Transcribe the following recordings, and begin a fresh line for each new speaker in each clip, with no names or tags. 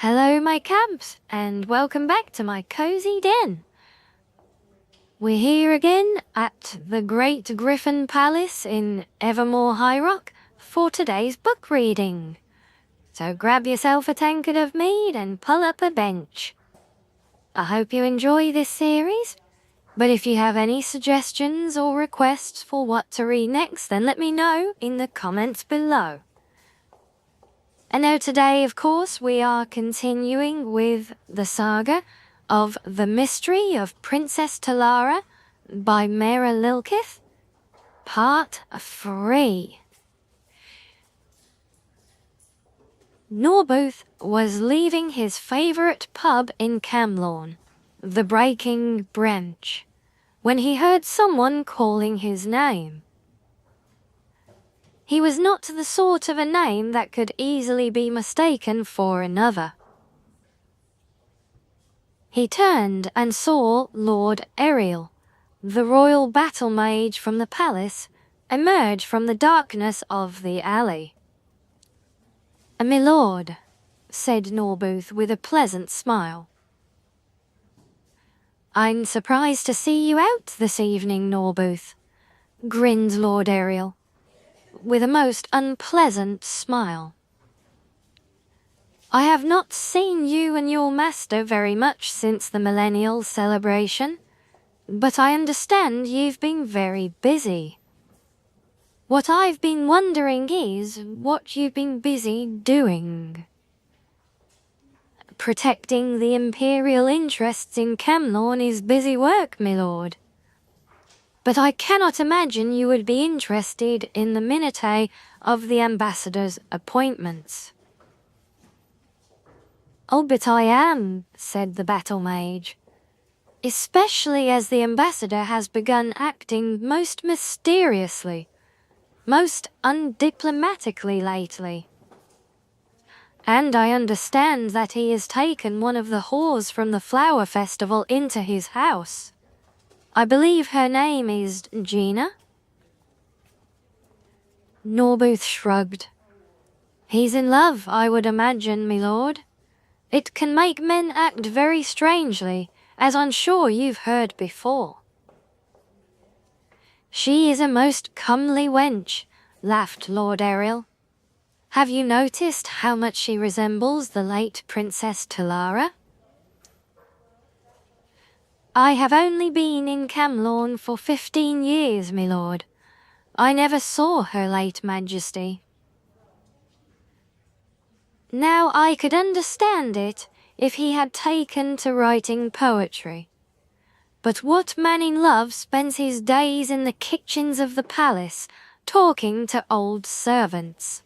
Hello my cabs, and welcome back to my cozy den. We're here again at the Great Griffin Palace in Evermore High Rock for today's book reading. So grab yourself a tankard of mead and pull up a bench. I hope you enjoy this series, but if you have any suggestions or requests for what to read next, then let me know in the comments below. And now today, of course, we are continuing with the saga of The Mystery of Princess Talara by Mara Lilkith, Part 3. Norbooth was leaving his favourite pub in Camlawn, the Breaking Branch, when he heard someone calling his name. He was not the sort of a name that could easily be mistaken for another. He turned and saw Lord Ariel, the royal battle mage from the palace, emerge from the darkness of the alley. "My lord," said Norbooth with a pleasant smile. "I'm surprised to see you out this evening, Norbooth," grinned Lord Ariel, with a most unpleasant smile. "I have not seen you and your master very much since the millennial celebration, but I understand you've been very busy. What I've been wondering is what you've been busy doing." "Protecting the imperial interests in Camlawn is busy work, my lord. But I cannot imagine you would be interested in the minutiae of the ambassador's appointments." "Oh, but I am," said the battle mage, "especially as the ambassador has begun acting most mysteriously, most undiplomatically lately. And I understand that he has taken one of the whores from the flower festival into his house. I believe her name is Gina." Norbooth shrugged. "He's in love, I would imagine, my lord. It can make men act very strangely, as I'm sure you've heard before." "She is a most comely wench," laughed Lord Ariel. "Have you noticed how much she resembles the late Princess Talara?" "I have only been in Camlawn for 15 years, my lord. I never saw her late majesty." Now I could understand it if he had taken to writing poetry. But what man in love spends his days in the kitchens of the palace, talking to old servants?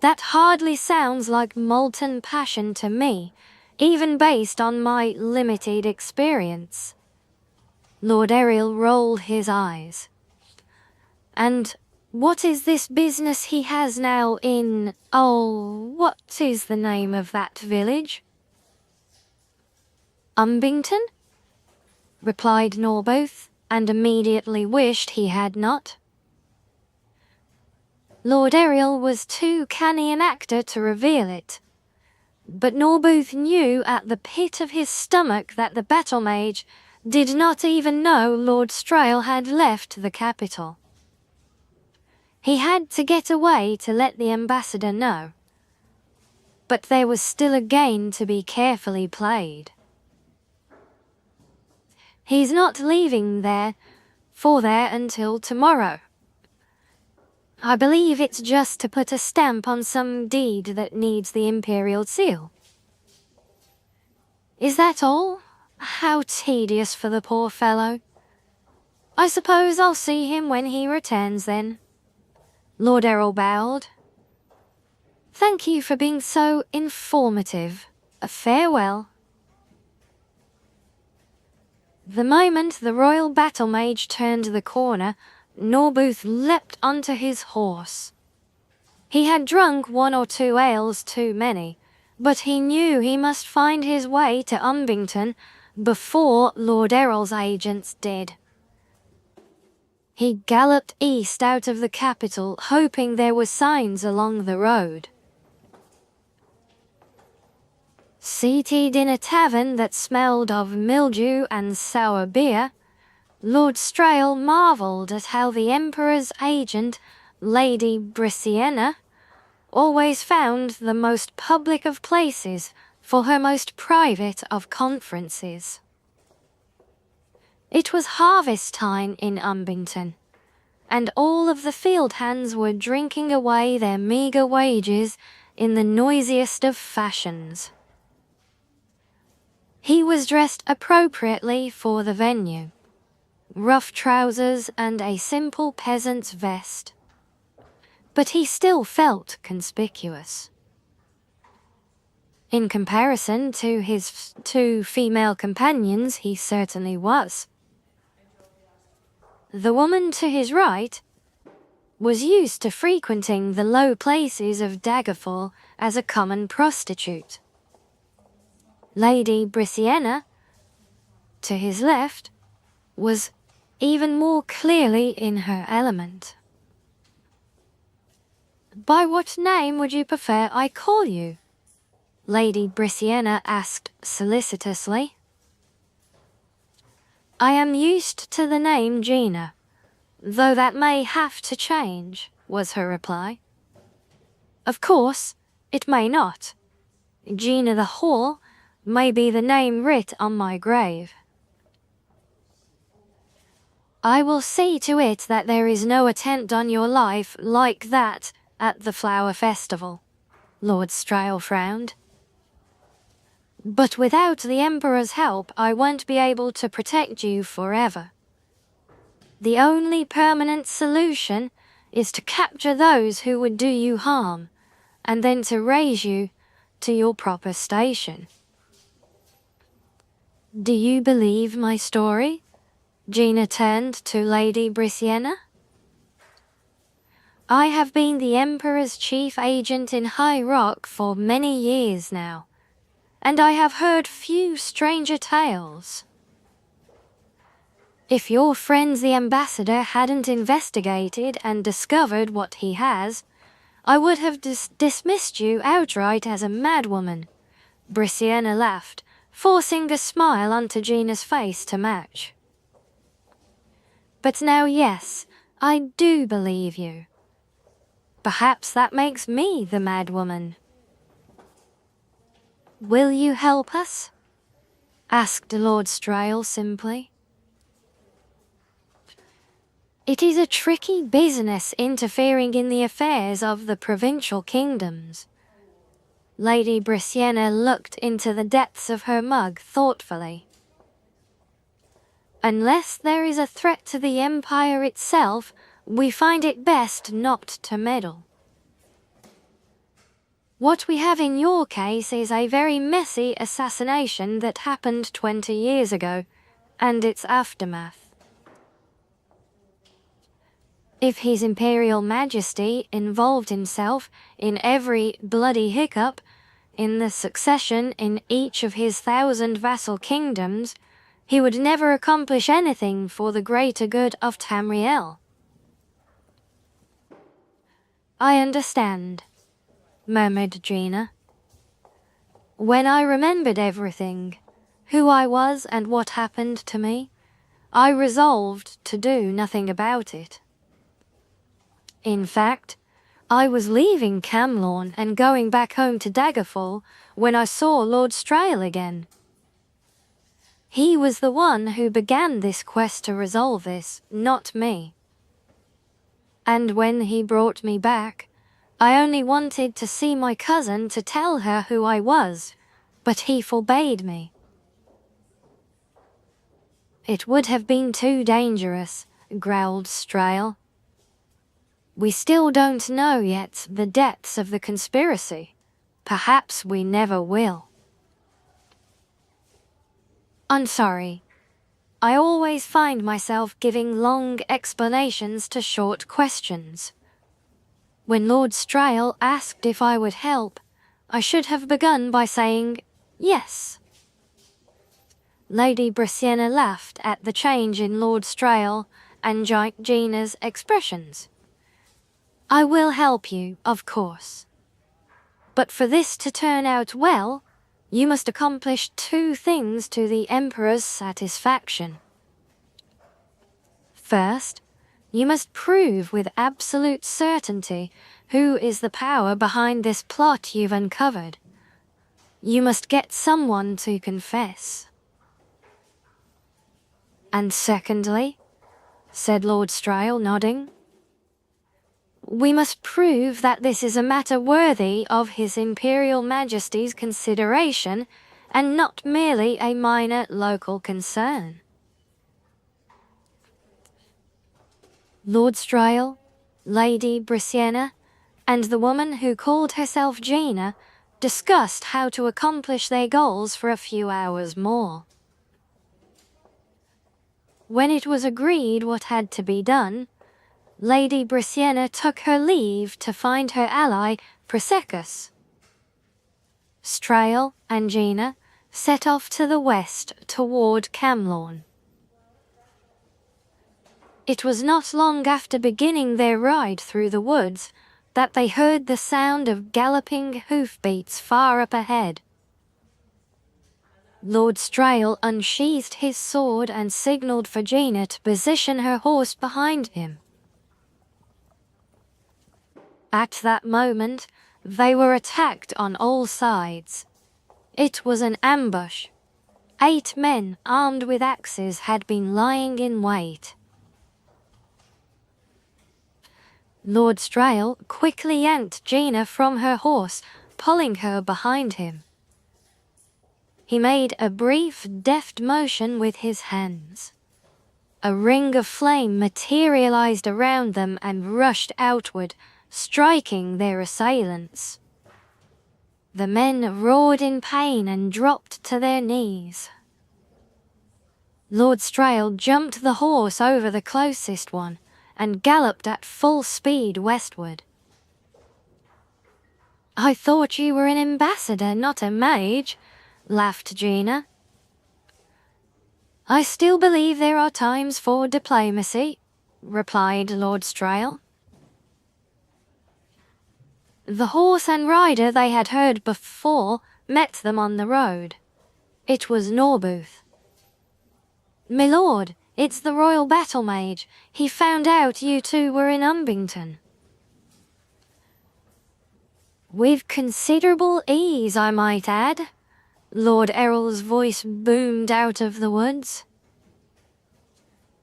That hardly sounds like molten passion to me, even based on my limited experience. Lord Ariel rolled his eyes. "And what is this business he has now in, what is the name of that village?" "Ambiance," replied Norbooth, and immediately wished he had not. Lord Ariel was too canny an actor to reveal it, but Norbooth knew at the pit of his stomach that the battle mage did not even know Lord Strail had left the capital. He had to get away to let the ambassador know, but there was still a game to be carefully played. "He's not leaving there until tomorrow. I believe it's just to put a stamp on some deed that needs the imperial seal." "Is that all? How tedious for the poor fellow. I suppose I'll see him when he returns then." Lord Ariel bowed. "Thank you for being so informative. Farewell." The moment the royal battle mage turned the corner, Norbooth leapt onto his horse. He had drunk 1 or 2 ales too many, but he knew he must find his way to Umbington before Lord Ariel's agents did. He galloped east out of the capital, hoping there were signs along the road. Seated in a tavern that smelled of mildew and sour beer, Lord Strail marvelled at how the Emperor's agent, Lady Brisciana, always found the most public of places for her most private of conferences. It was harvest time in Ambiance, and all of the field hands were drinking away their meagre wages in the noisiest of fashions. He was dressed appropriately for the venue, rough trousers and a simple peasant's vest, but he still felt conspicuous. In comparison to his two female companions, he certainly was. The woman to his right was used to frequenting the low places of Daggerfall as a common prostitute. Lady Brisciana, to his left, was even more clearly in her element. "By what name would you prefer I call you?" Lady Brisciana asked solicitously. "I am used to the name Gina, though that may have to change," was her reply. "Of course, it may not. Gina the whore may be the name writ on my grave." "I will see to it that there is no attempt on your life like that at the Flower Festival," Lord Strail frowned. "But without the Emperor's help, I won't be able to protect you forever. The only permanent solution is to capture those who would do you harm, and then to raise you to your proper station." "Do you believe my story?" Gina turned to Lady Brisciana. "I have been the Emperor's chief agent in High Rock for many years now, and I have heard few stranger tales. If your friend the ambassador hadn't investigated and discovered what he has, I would have dismissed you outright as a madwoman." Brisciana laughed, forcing a smile onto Gina's face to match. "But now, yes, I do believe you. Perhaps that makes me the madwoman." "Will you help us?" asked Lord Strail simply. "It is a tricky business interfering in the affairs of the provincial kingdoms." Lady Brisciana looked into the depths of her mug thoughtfully. "Unless there is a threat to the Empire itself, we find it best not to meddle. What we have in your case is a very messy assassination that happened 20 years ago, and its aftermath. If His Imperial Majesty involved himself in every bloody hiccup in the succession in each of his 1,000 vassal kingdoms, he would never accomplish anything for the greater good of Tamriel." "I understand," murmured Gina. "When I remembered everything, who I was and what happened to me, I resolved to do nothing about it. In fact, I was leaving Camlawn and going back home to Daggerfall when I saw Lord Strail again. He was the one who began this quest to resolve this, not me. And when he brought me back, I only wanted to see my cousin to tell her who I was, but he forbade me. It would have been too dangerous," growled Strail. "We still don't know yet the depths of the conspiracy. Perhaps we never will." "I'm sorry. I always find myself giving long explanations to short questions. When Lord Strail asked if I would help, I should have begun by saying yes." Lady Brisciana laughed at the change in Lord Strail and Gina's expressions. "I will help you, of course. But for this to turn out well, You must accomplish 2 things to the Emperor's satisfaction. First, you must prove with absolute certainty who is the power behind this plot you've uncovered. You must get someone to confess. And secondly, said Lord Strail, nodding, we must prove that this is a matter worthy of His Imperial Majesty's consideration and not merely a minor local concern. Lord Strail, Lady Brisena, and the woman who called herself Gina discussed how to accomplish their goals for a few hours more. When it was agreed what had to be done, Lady Brisena took her leave to find her ally Prosecus. Strail and Gina set off to the west toward Camlawn. It was not long after beginning their ride through the woods that they heard the sound of galloping hoofbeats far up ahead. Lord Strail unsheathed his sword and signalled for Gina to position her horse behind him. At that moment, they were attacked on all sides. It was an ambush. 8 men armed with axes had been lying in wait. Lord Strail quickly yanked Gina from her horse, pulling her behind him. He made a brief, deft motion with his hands. A ring of flame materialized around them and rushed outward, striking their assailants. The men roared in pain and dropped to their knees. Lord Strail jumped the horse over the closest one and galloped at full speed westward. "I thought you were an ambassador, not a mage," laughed Gina. "I still believe there are times for diplomacy," replied Lord Strail. The horse and rider they had heard before met them on the road. It was Norbuth. "My lord, it's the Royal Battle Mage. He found out you 2 were in Umbington." "With considerable ease, I might add," Lord Errol's voice boomed out of the woods.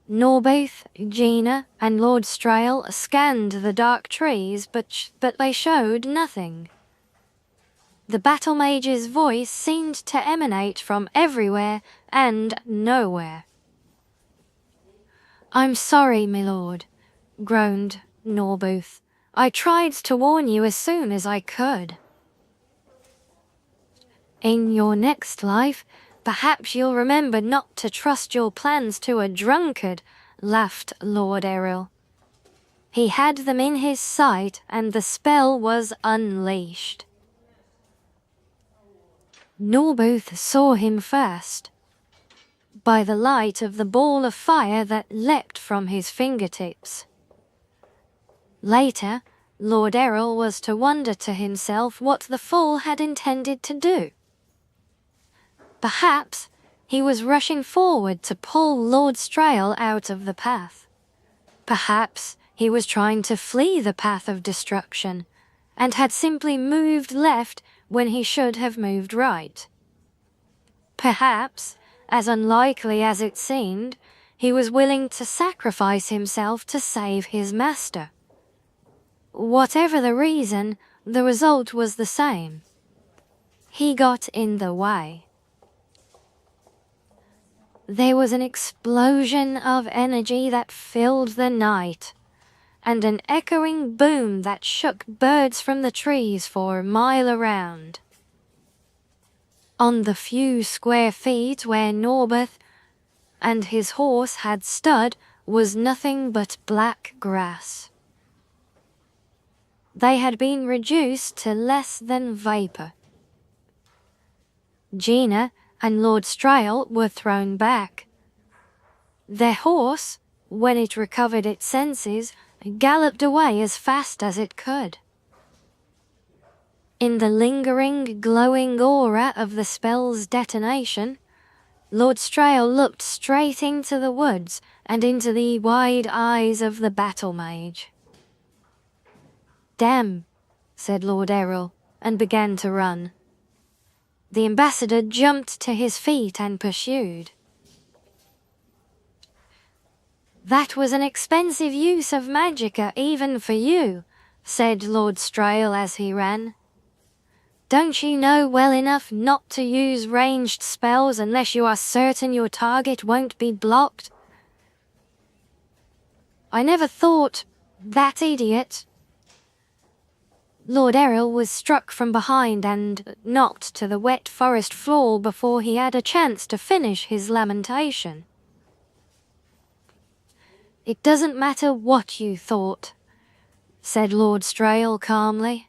Norbuth, Gina, and Lord Strail scanned the dark trees, but they showed nothing. The battle mage's voice seemed to emanate from everywhere and nowhere. "I'm sorry, my lord," groaned Norbuth. "I tried to warn you as soon as I could." "In your next life, perhaps you'll remember not to trust your plans to a drunkard," laughed Lord Errol. He had them in his sight and the spell was unleashed. Norbuth saw him first, by the light of the ball of fire that leapt from his fingertips. Later, Lord Errol was to wonder to himself what the fool had intended to do. Perhaps he was rushing forward to pull Lord Strail out of the path. Perhaps he was trying to flee the path of destruction, and had simply moved left when he should have moved right. Perhaps, as unlikely as it seemed, he was willing to sacrifice himself to save his master. Whatever the reason, the result was the same. He got in the way. There was an explosion of energy that filled the night, and an echoing boom that shook birds from the trees for a mile around. On the few square feet where Norbuth and his horse had stood was nothing but black grass. They had been reduced to less than vapor. Gina and Lord Strail were thrown back. Their horse, when it recovered its senses, galloped away as fast as it could. In the lingering, glowing aura of the spell's detonation, Lord Strail looked straight into the woods and into the wide eyes of the battle mage. "Damn," said Lord Errol, and began to run. The ambassador jumped to his feet and pursued. "That was an expensive use of magicka even for you," said Lord Strail as he ran. "Don't you know well enough not to use ranged spells unless you are certain your target won't be blocked?" "I never thought... that idiot." Lord Errol was struck from behind and knocked to the wet forest floor before he had a chance to finish his lamentation. "It doesn't matter what you thought," said Lord Strail calmly,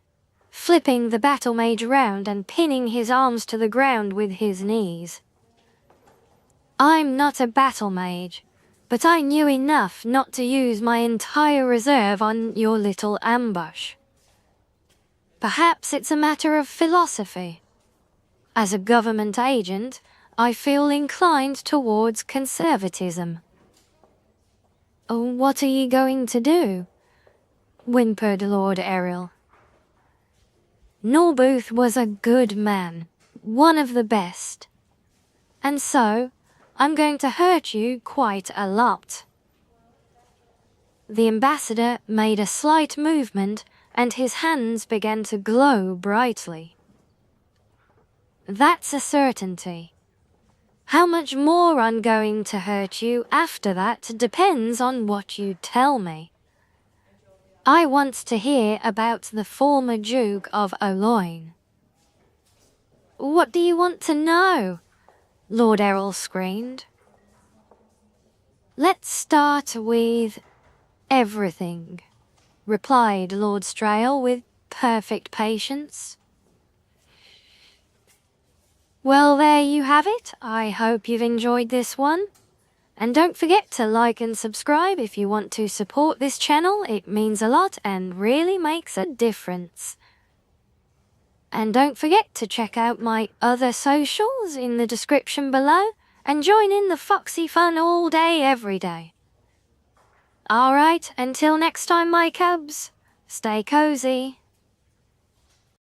flipping the battle mage round and pinning his arms to the ground with his knees. "I'm not a battle mage, but I knew enough not to use my entire reserve on your little ambush. Perhaps it's a matter of philosophy. As a government agent, I feel inclined towards conservatism." "Oh, what are you going to do?" whimpered Lord Errol. "Norbooth was a good man, one of the best. And so, I'm going to hurt you quite a lot." The ambassador made a slight movement and his hands began to glow brightly. "That's a certainty. How much more I'm going to hurt you after that depends on what you tell me. I want to hear about the former Duke of Oloin." "What do you want to know?" Lord Errol screamed. "Let's start with everything," replied Lord Strail with perfect patience. Well, there you have it. I hope you've enjoyed this one. And don't forget to like and subscribe if you want to support this channel. It means a lot and really makes a difference. And don't forget to check out my other socials in the description below and join in the foxy fun all day, every day. Alright, until next time, my cubs, stay cozy.